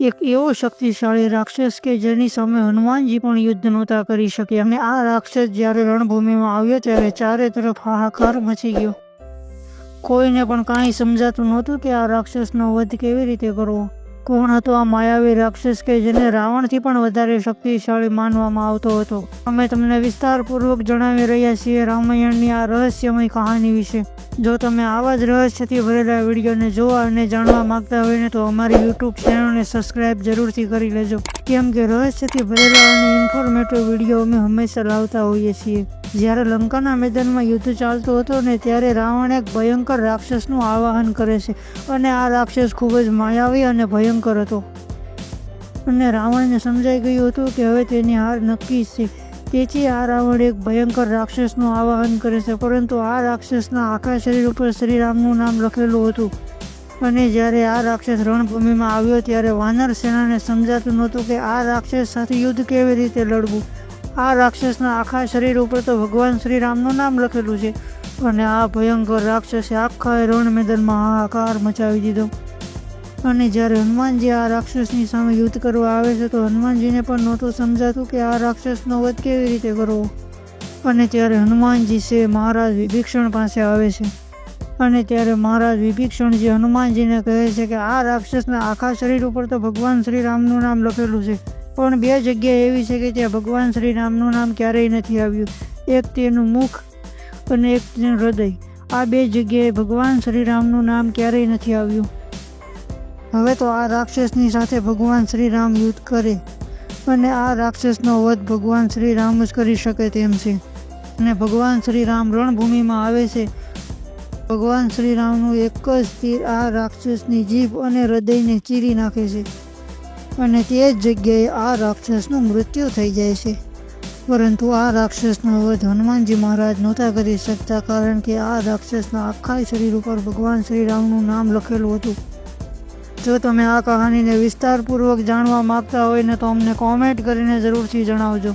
એક એવો શક્તિશાળી રાક્ષસ કે જેની સામે હનુમાનજી પણ યુદ્ધ નહોતા કરી શક્યા અને આ રાક્ષસ જ્યારે રણભૂમિમાં આવ્યો ત્યારે ચારે તરફ હાહાકાર મચી ગયો। કોઈને પણ કાંઈ સમજાતું નહોતું કે આ રાક્ષસનો વધ કેવી રીતે કરવો। કોણ હતો આ માયાવી રાક્ષસ કે જેને રાવણથી પણ વધારે શક્તિશાળી માનવામાં આવતો હતો। અમે તમને વિસ્તારપૂર્વક જણાવી રહ્યા છીએ રામાયણની આ રહસ્યમય કહાની વિશે। જો તમે આવા જ રહસ્યથી ભરેલા વિડીયોને જોવા અને જાણવા માંગતા હોય ને તો અમારી યુટ્યુબ ચેનલને સબસ્ક્રાઇબ જરૂરથી કરી લેજો, કેમ કે રહસ્યથી ભરેલા અને ઇન્ફોર્મેટિવ વિડીયો અમે હંમેશા લાવતા હોઈએ છીએ। જ્યારે લંકાના મેદાનમાં યુદ્ધ ચાલતું હતું ને ત્યારે રાવણ એક ભયંકર રાક્ષસનું આવાહન કરે છે અને આ રાક્ષસ ખૂબ જ માયાવી અને ભયંકર હતો અને રાવણને સમજાઈ ગયું હતું કે હવે તેની હાર નક્કી છે। તેથી આ રાવણ એક ભયંકર રાક્ષસનું આવાહન કરે છે, પરંતુ આ રાક્ષસના આખા શરીર ઉપર શ્રીરામનું નામ લખેલું હતું અને જ્યારે આ રાક્ષસ રણભૂમિમાં આવ્યો ત્યારે વાનર સેનાને સમજાતું નહોતું કે આ રાક્ષસ સાથે યુદ્ધ કેવી રીતે લડવું। આ રાક્ષસના આખા શરીર ઉપર તો ભગવાન શ્રીરામનું નામ લખેલું છે અને આ ભયંકર રાક્ષસે આખા રણ મેદાનમાં હાહાકાર મચાવી દીધો। અને જ્યારે હનુમાનજી આ રાક્ષસની સામે યુદ્ધ કરવા આવે છે તો હનુમાનજીને પણ નહોતું સમજાતું કે આ રાક્ષસનો વધ કેવી રીતે કરવો। અને ત્યારે હનુમાનજી છે મહારાજ વિભીષણ પાસે આવે છે અને ત્યારે મહારાજ વિભીષણજી હનુમાનજીને કહે છે કે આ રાક્ષસના આખા શરીર ઉપર તો ભગવાન શ્રીરામનું નામ લખેલું છે, પણ બે જગ્યા એવી છે કે ત્યાં ભગવાન શ્રીરામનું નામ ક્યારેય નથી આવ્યું। એક તેનું મુખ અને એક તેનું હૃદય, આ બે જગ્યાએ ભગવાન શ્રીરામનું નામ ક્યારેય નથી આવ્યું। હવે તો આ રાક્ષસની સાથે ભગવાન શ્રીરામ યુદ્ધ કરે અને આ રાક્ષસનો વધ ભગવાન શ્રીરામ જ કરી શકે તેમ છે અને ભગવાન શ્રીરામ રણભૂમિમાં આવે છે। ભગવાન શ્રીરામનું એક જ તીર આ રાક્ષસની જીભ અને હૃદયને ચીરી નાખે છે અને તે જ જગ્યાએ આ રાક્ષસનું મૃત્યુ થઈ જાય છે। પરંતુ આ રાક્ષસનો વધ હનુમાનજી મહારાજ નહોતા કરી શકતા, કારણ કે આ રાક્ષસના આખા શરીર ઉપર ભગવાન શ્રીરામનું નામ લખેલું હતું। જો તમે આ કહાનીને વિસ્તારપૂર્વક જાણવા માંગતા હોય ને તો અમને કોમેન્ટ કરીને જરૂરથી જણાવજો।